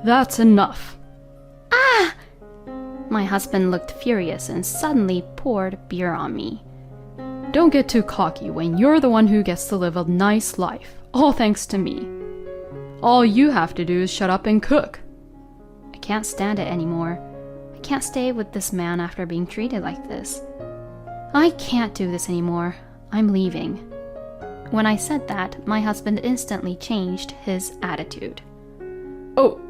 That's enough. Ah! My husband looked furious and suddenly poured beer on me. Don't get too cocky when you're the one who gets to live a nice life, all thanks to me. All you have to do is shut up and cook. I can't stand it anymore. I can't stay with this man after being treated like this. I can't do this anymore. I'm leaving. When I said that, my husband instantly changed his attitude. Oh,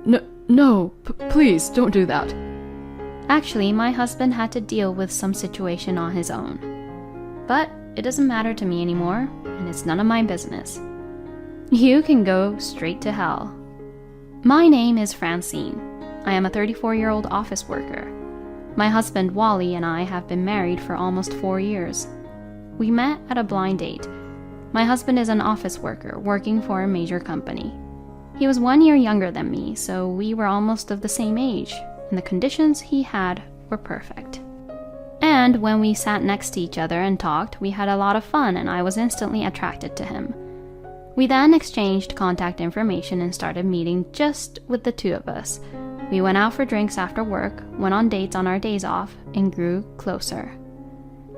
no, please don't do that. Actually, my husband had to deal with some situation on his own. But it doesn't matter to me anymore, and it's none of my business. You can go straight to hell. My name is Francine. I am a 34-year-old office worker. My husband Wally and I have been married for almost 4 years. We met at a blind date. My husband is an office worker working for a major company. He was 1 year younger than me, so we were almost of the same age, and the conditions he had were perfect. And when we sat next to each other and talked, we had a lot of fun and I was instantly attracted to him. We then exchanged contact information and started meeting just with the two of us. We went out for drinks after work, went on dates on our days off, and grew closer.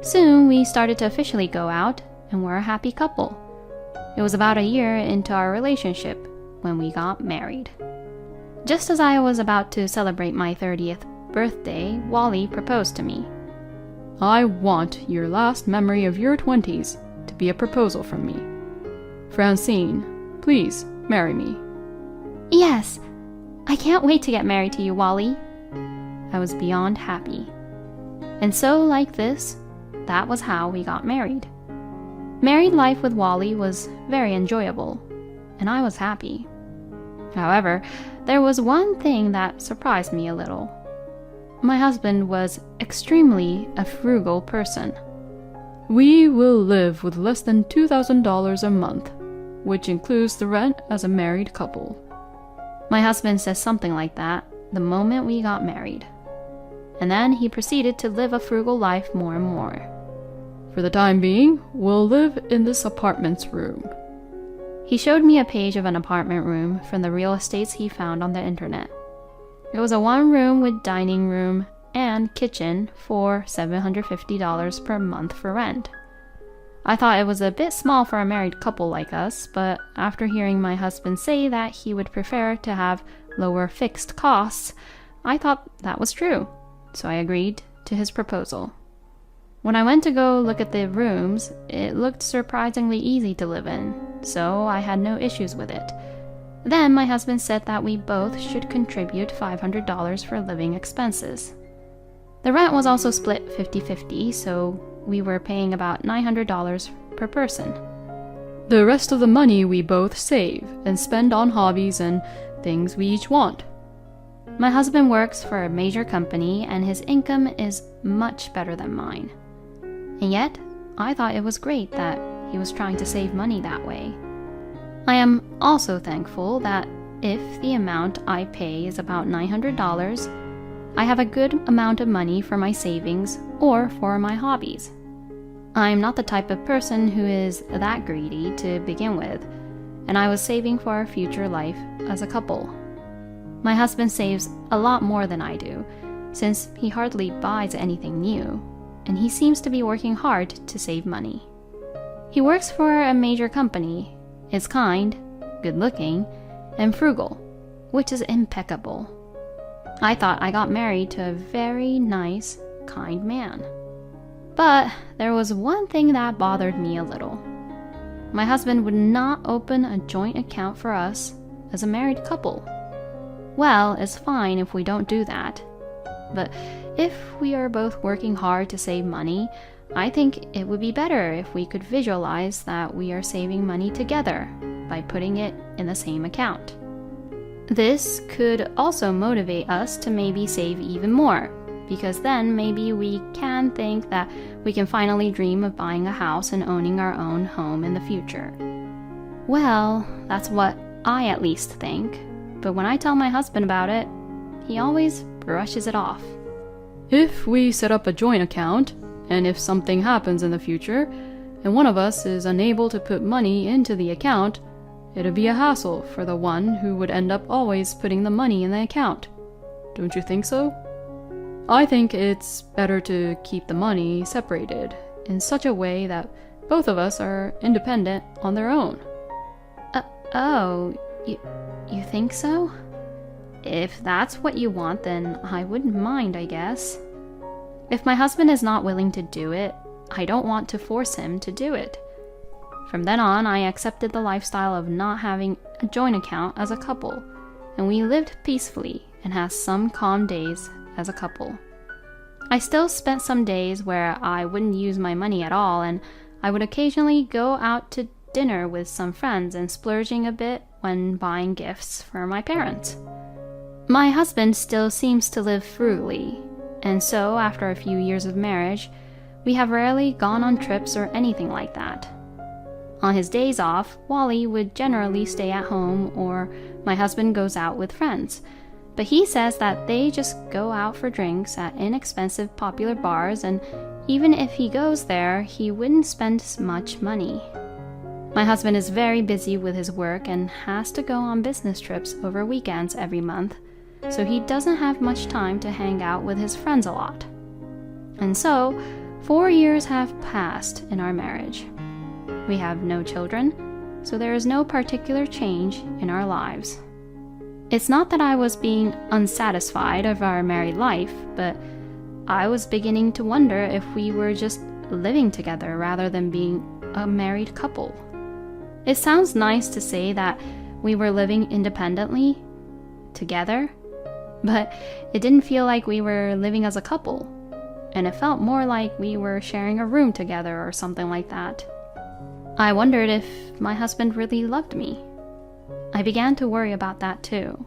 Soon we started to officially go out, and we're a happy couple. It was about a year into our relationship when we got married. Just as I was about to celebrate my 30th birthday, Wally proposed to me. I want your last memory of your 20s to be a proposal from me. Francine, please marry me. Yes, I can't wait to get married to you, Wally. I was beyond happy. And so, like this, that was how we got married. Married life with Wally was very enjoyable, and I was happy. However, there was one thing that surprised me a little. My husband was extremely a frugal person. We will live with less than $2,000 a month, which includes the rent as a married couple. My husband says something like that the moment we got married. And then he proceeded to live a frugal life more and more. For the time being, we'll live in this apartment's room. He showed me a page of an apartment room from the real estates he found on the internet. It was a 1-room with dining room and kitchen for $750 per month for rent. I thought it was a bit small for a married couple like us, but after hearing my husband say that he would prefer to have lower fixed costs, I thought that was true, so I agreed to his proposal. When I went to go look at the rooms, it looked surprisingly easy to live in, so I had no issues with it. Then my husband said that we both should contribute $500 for living expenses. The rent was also split 50-50, so we were paying about $900 per person. The rest of the money we both save and spend on hobbies and things we each want. My husband works for a major company and his income is much better than mine. And yet, I thought it was great that he was trying to save money that way. I am also thankful that if the amount I pay is about $900, I have a good amount of money for my savings or for my hobbies. I'm not the type of person who is that greedy to begin with, and I was saving for our future life as a couple. My husband saves a lot more than I do, since he hardly buys anything new, and he seems to be working hard to save money. He works for a major company, is kind, good-looking, and frugal, which is impeccable. I thought I got married to a very nice, kind man. But there was one thing that bothered me a little. My husband would not open a joint account for us as a married couple. Well, it's fine if we don't do that. But if we are both working hard to save money, I think it would be better if we could visualize that we are saving money together by putting it in the same account. This could also motivate us to maybe save even more, because then maybe we can think that we can finally dream of buying a house and owning our own home in the future. Well, that's what I at least think, but when I tell my husband about it, he always brushes it off. If we set up a joint account, and if something happens in the future, and one of us is unable to put money into the account, It'd be a hassle for the one who would end up always putting the money in the account. Don't you think so? I think it's better to keep the money separated in such a way that both of us are independent on their own. You think so? If that's what you want, then I wouldn't mind, I guess. If my husband is not willing to do it, I don't want to force him to do it. From then on, I accepted the lifestyle of not having a joint account as a couple, and we lived peacefully and had some calm days as a couple. I still spent some days where I wouldn't use my money at all, and I would occasionally go out to dinner with some friends and splurging a bit when buying gifts for my parents. My husband still seems to live frugally, and so after a few years of marriage, we have rarely gone on trips or anything like that. On his days off, Wally would generally stay at home or my husband goes out with friends, but he says that they just go out for drinks at inexpensive popular bars, and even if he goes there, he wouldn't spend much money. My husband is very busy with his work and has to go on business trips over weekends every month, so he doesn't have much time to hang out with his friends a lot. And so, 4 years have passed in our marriage. We have no children, so there is no particular change in our lives. It's not that I was being unsatisfied of our married life, but I was beginning to wonder if we were just living together rather than being a married couple. It sounds nice to say that we were living independently, together, but it didn't feel like we were living as a couple, and it felt more like we were sharing a room together or something like that. I wondered if my husband really loved me. I began to worry about that too.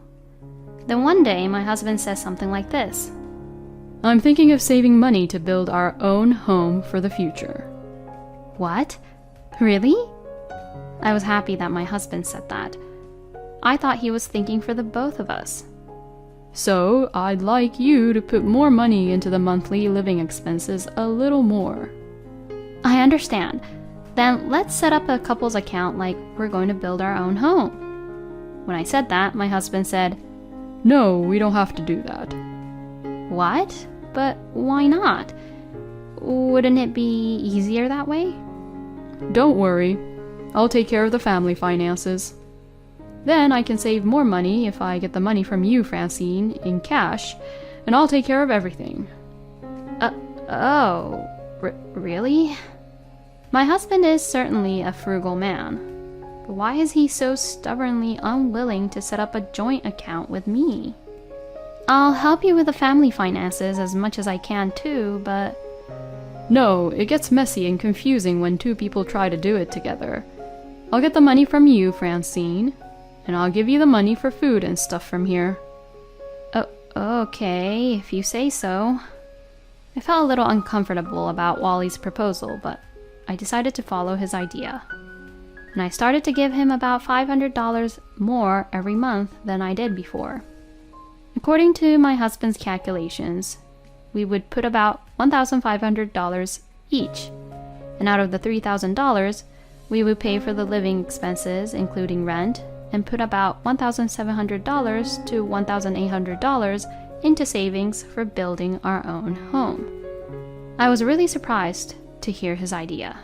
Then one day my husband says something like this: I'm thinking of saving money to build our own home for the future. What? Really? I was happy that my husband said that. I thought he was thinking for the both of us. So I'd like you to put more money into the monthly living expenses, a little more. I understand. Then let's set up a couple's account like we're going to build our own home. When I said that, my husband said, No, we don't have to do that. What? But why not? Wouldn't it be easier that way? Don't worry. I'll take care of the family finances. Then I can save more money if I get the money from you, Francine, in cash, and I'll take care of everything. Really? My husband is certainly a frugal man, but why is he so stubbornly unwilling to set up a joint account with me? I'll help you with the family finances as much as I can too, but... No, it gets messy and confusing when two people try to do it together. I'll get the money from you, Francine, and I'll give you the money for food and stuff from here. Okay, if you say so. I felt a little uncomfortable about Wally's proposal, but I decided to follow his idea. And I started to give him about $500 more every month than I did before. According to my husband's calculations, we would put about $1,500 each, and out of the $3,000, we would pay for the living expenses, including rent, and put about $1,700 to $1,800 into savings for building our own home. I was really surprised to hear his idea.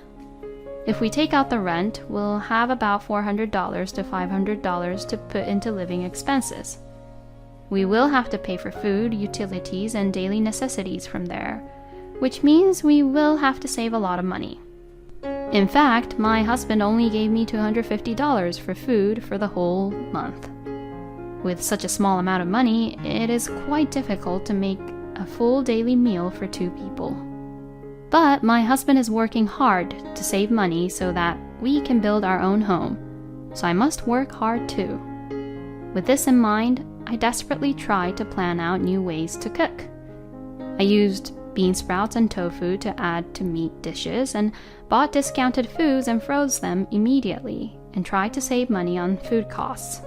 If we take out the rent, we'll have about $400 to $500 to put into living expenses. We will have to pay for food, utilities, and daily necessities from there, which means we will have to save a lot of money. In fact, my husband only gave me $250 for food for the whole month. With such a small amount of money, it is quite difficult to make a full daily meal for two people. But my husband is working hard to save money so that we can build our own home, so I must work hard too. With this in mind, I desperately tried to plan out new ways to cook. I used bean sprouts and tofu to add to meat dishes and bought discounted foods and froze them immediately and tried to save money on food costs.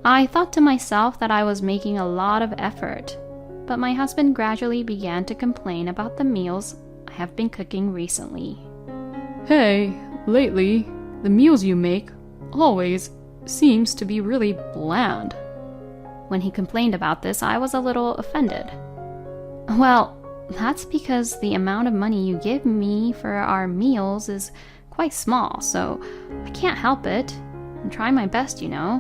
I thought to myself that I was making a lot of effort, but my husband gradually began to complain about the meals I have been cooking recently. Hey, lately, the meals you make always seems to be really bland. When he complained about this, I was a little offended. Well, that's because the amount of money you give me for our meals is quite small, so I can't help it. I'm trying my best, you know.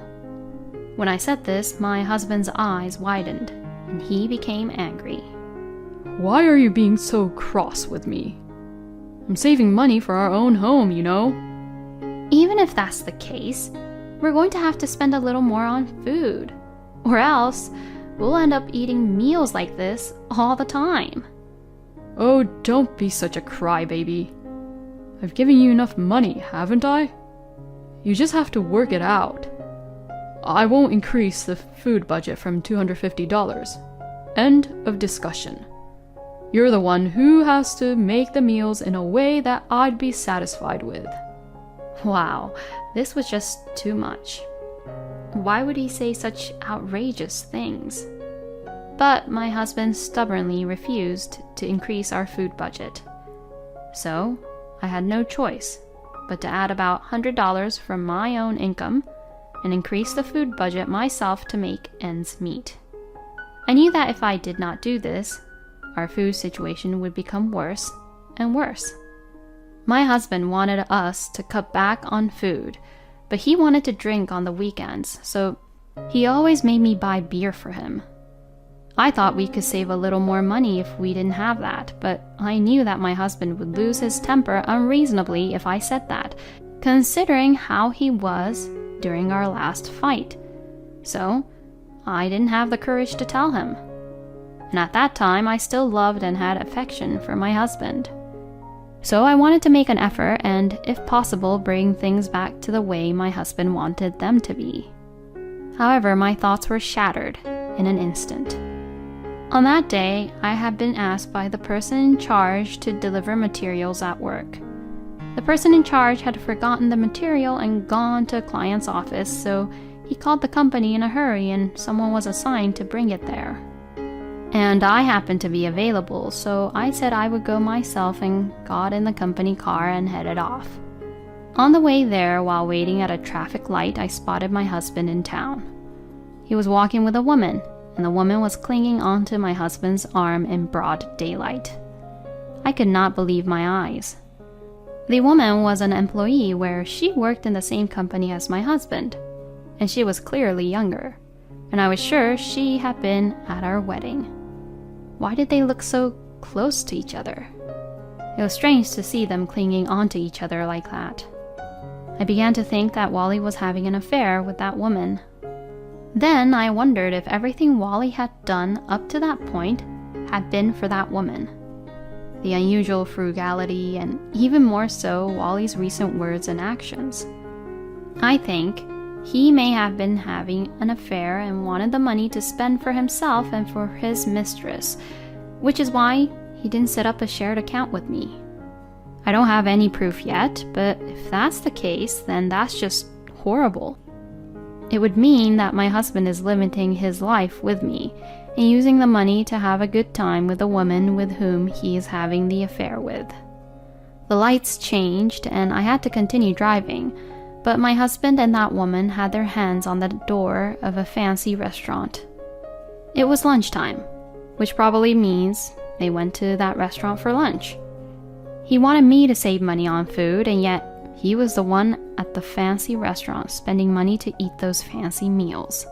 When I said this, my husband's eyes widened, and he became angry. Why are you being so cross with me? I'm saving money for our own home, you know. Even if that's the case, we're going to have to spend a little more on food, or else we'll end up eating meals like this all the time. Oh, don't be such a crybaby. I've given you enough money, haven't I? You just have to work it out. I won't increase the food budget from $250. End of discussion. You're the one who has to make the meals in a way that I'd be satisfied with. Wow, this was just too much. Why would he say such outrageous things? But my husband stubbornly refused to increase our food budget. So I had no choice but to add about $100 from my own income and increase the food budget myself to make ends meet. I knew that if I did not do this, our food situation would become worse and worse. My husband wanted us to cut back on food, but he wanted to drink on the weekends, so he always made me buy beer for him. I thought we could save a little more money if we didn't have that, but I knew that my husband would lose his temper unreasonably if I said that, considering how he was during our last fight. So I didn't have the courage to tell him. And at that time, I still loved and had affection for my husband. So I wanted to make an effort and, if possible, bring things back to the way my husband wanted them to be. However, my thoughts were shattered in an instant. On that day, I had been asked by the person in charge to deliver materials at work. The person in charge had forgotten the material and gone to a client's office, so he called the company in a hurry and someone was assigned to bring it there. And I happened to be available, so I said I would go myself and got in the company car and headed off. On the way there, while waiting at a traffic light, I spotted my husband in town. He was walking with a woman, and the woman was clinging onto my husband's arm in broad daylight. I could not believe my eyes. The woman was an employee where she worked in the same company as my husband, and she was clearly younger, and I was sure she had been at our wedding. Why did they look so close to each other? It was strange to see them clinging onto each other like that. I began to think that Wally was having an affair with that woman. Then I wondered if everything Wally had done up to that point had been for that woman. The unusual frugality, and even more so, Wally's recent words and actions. I think he may have been having an affair and wanted the money to spend for himself and for his mistress, which is why he didn't set up a shared account with me. I don't have any proof yet, but if that's the case, then that's just horrible. It would mean that my husband is limiting his life with me and using the money to have a good time with the woman with whom he is having the affair with. The lights changed and I had to continue driving, but my husband and that woman had their hands on the door of a fancy restaurant. It was lunchtime, which probably means they went to that restaurant for lunch. He wanted me to save money on food, and yet he was the one at the fancy restaurant spending money to eat those fancy meals.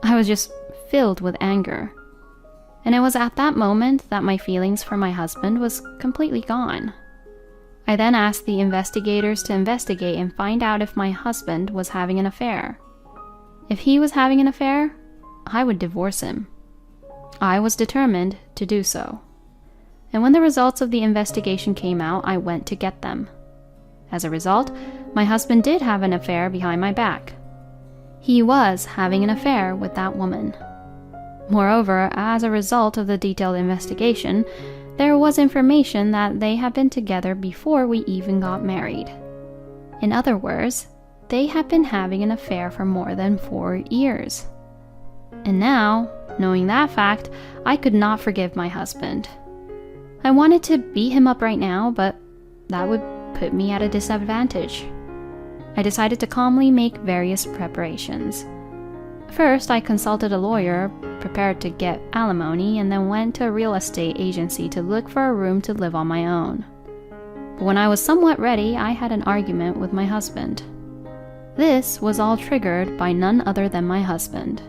I was just filled with anger. And it was at that moment that my feelings for my husband was completely gone. I then asked the investigators to investigate and find out if my husband was having an affair. If he was having an affair, I would divorce him. I was determined to do so. And when the results of the investigation came out, I went to get them. As a result, my husband did have an affair behind my back. He was having an affair with that woman. Moreover, as a result of the detailed investigation, there was information that they had been together before we even got married. In other words, they had been having an affair for more than 4 years. And now, knowing that fact, I could not forgive my husband. I wanted to beat him up right now, but that would put me at a disadvantage. I decided to calmly make various preparations. First, I consulted a lawyer, prepared to get alimony, and then went to a real estate agency to look for a room to live on my own. But when I was somewhat ready, I had an argument with my husband. This was all triggered by none other than my husband.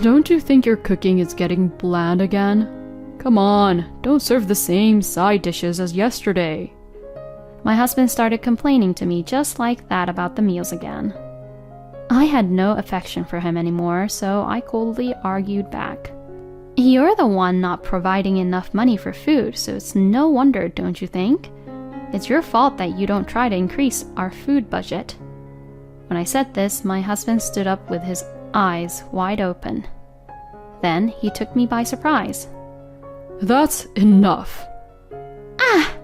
Don't you think your cooking is getting bland again? Come on, don't serve the same side dishes as yesterday. My husband started complaining to me just like that about the meals again. I had no affection for him anymore, so I coldly argued back. You're the one not providing enough money for food, so it's no wonder, don't you think? It's your fault that you don't try to increase our food budget. When I said this, my husband stood up with his eyes wide open. Then he took me by surprise. That's enough. Ah!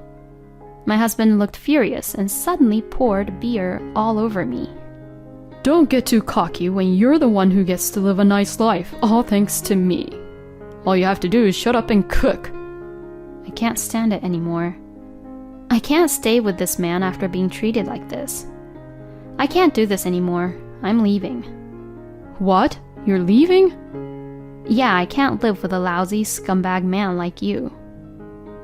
My husband looked furious and suddenly poured beer all over me. Don't get too cocky when you're the one who gets to live a nice life, all thanks to me. All you have to do is shut up and cook. I can't stand it anymore. I can't stay with this man after being treated like this. I can't do this anymore. I'm leaving. What? You're leaving? Yeah, I can't live with a lousy scumbag man like you.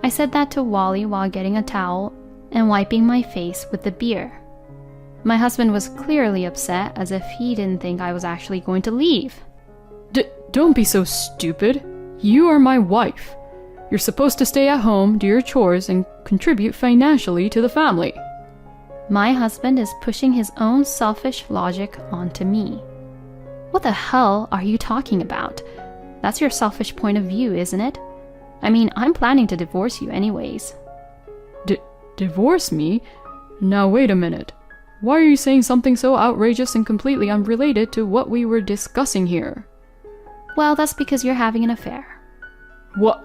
I said that to Wally while getting a towel and wiping my face with the beer. My husband was clearly upset, as if he didn't think I was actually going to leave. Don't be so stupid. You are my wife. You're supposed to stay at home, do your chores, and contribute financially to the family. My husband is pushing his own selfish logic onto me. What the hell are you talking about? That's your selfish point of view, isn't it? I mean, I'm planning to divorce you anyways. Divorce me? Now wait a minute. Why are you saying something so outrageous and completely unrelated to what we were discussing here? Well, that's because you're having an affair. What?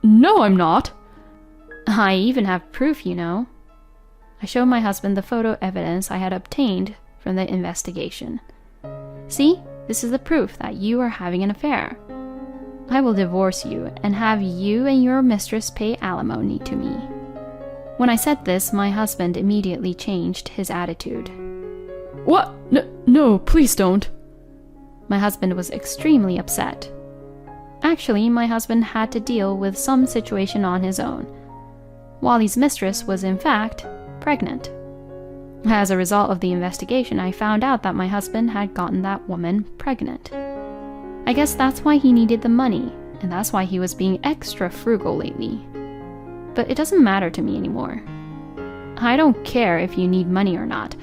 No, I'm not. I even have proof, you know. I showed my husband the photo evidence I had obtained from the investigation. See, this is the proof that you are having an affair. I will divorce you and have you and your mistress pay alimony to me. When I said this, my husband immediately changed his attitude. What? No, please don't. My husband was extremely upset. Actually, my husband had to deal with some situation on his own. Wally's mistress was, in fact, pregnant. As a result of the investigation, I found out that my husband had gotten that woman pregnant. I guess that's why he needed the money, and that's why he was being extra frugal lately. But it doesn't matter to me anymore. I don't care if you need money or not.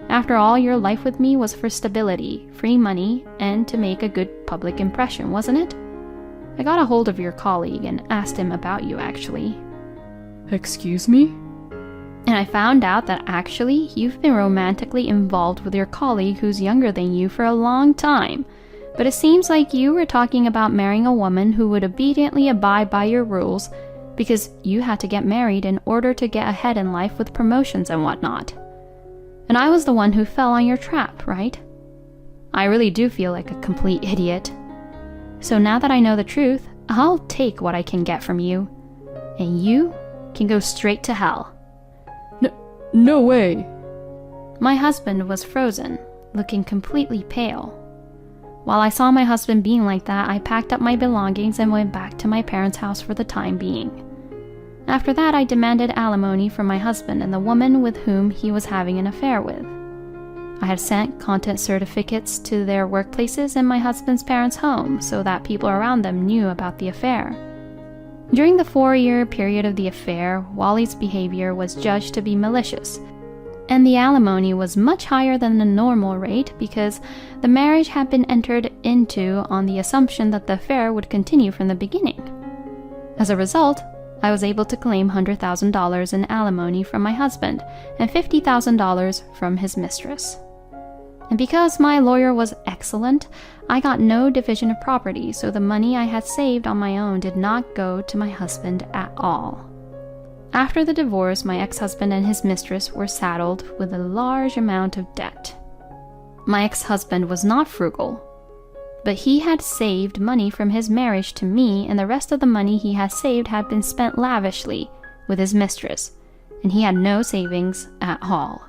After all, your life with me was for stability, free money, and to make a good public impression, wasn't it? I got a hold of your colleague and asked him about you, actually. Excuse me? And I found out that actually you've been romantically involved with your colleague who's younger than you for a long time. But it seems like you were talking about marrying a woman who would obediently abide by your rules because you had to get married in order to get ahead in life with promotions and whatnot. And I was the one who fell on your trap, right? I really do feel like a complete idiot. So now that I know the truth, I'll take what I can get from you. And you can go straight to hell. No way. My husband was frozen, looking completely pale. While I saw my husband being like that, I packed up my belongings and went back to my parents' house for the time being. After that, I demanded alimony from my husband and the woman with whom he was having an affair with. I had sent content certificates to their workplaces and my husband's parents' home so that people around them knew about the affair. During the 4-year period of the affair, Wally's behavior was judged to be malicious, and the alimony was much higher than the normal rate because the marriage had been entered into on the assumption that the affair would continue from the beginning. As a result, I was able to claim $100,000 in alimony from my husband and $50,000 from his mistress. And because my lawyer was excellent, I got no division of property, so the money I had saved on my own did not go to my husband at all. After the divorce, my ex-husband and his mistress were saddled with a large amount of debt. My ex-husband was not frugal, but he had saved money from his marriage to me, and the rest of the money he had saved had been spent lavishly with his mistress, and he had no savings at all.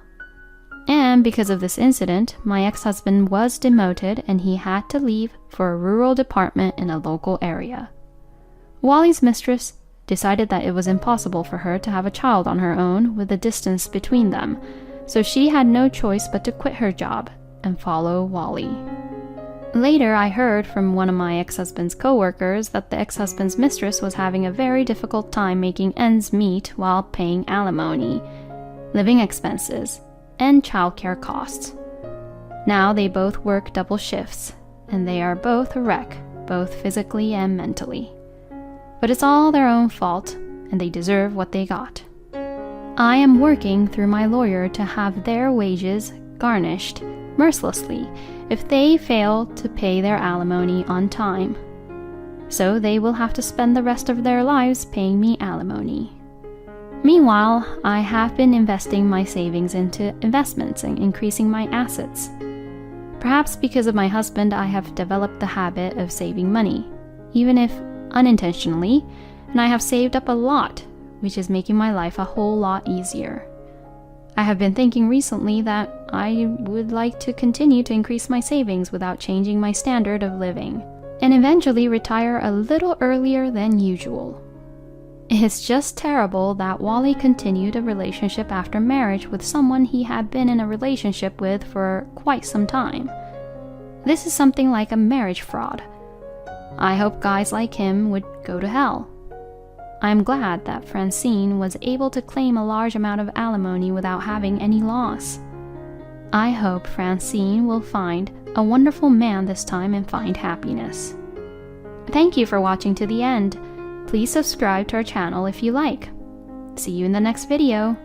And because of this incident, my ex-husband was demoted and he had to leave for a rural department in a local area. Wally's mistress decided that it was impossible for her to have a child on her own with the distance between them, so she had no choice but to quit her job and follow Wally. Later, I heard from one of my ex-husband's co-workers that the ex-husband's mistress was having a very difficult time making ends meet while paying alimony, living expenses, and childcare costs. Now they both work double shifts, and they are both a wreck, both physically and mentally. But it's all their own fault, and they deserve what they got. I am working through my lawyer to have their wages garnished mercilessly if they fail to pay their alimony on time. So they will have to spend the rest of their lives paying me alimony. Meanwhile, I have been investing my savings into investments and increasing my assets. Perhaps because of my husband, I have developed the habit of saving money, even if unintentionally, and I have saved up a lot, which is making my life a whole lot easier. I have been thinking recently that I would like to continue to increase my savings without changing my standard of living, and eventually retire a little earlier than usual. It's just terrible that Wally continued a relationship after marriage with someone he had been in a relationship with for quite some time. This is something like a marriage fraud. I hope guys like him would go to hell. I'm glad that Francine was able to claim a large amount of alimony without having any loss. I hope Francine will find a wonderful man this time and find happiness. Thank you for watching to the end. Please subscribe to our channel if you like. See you in the next video.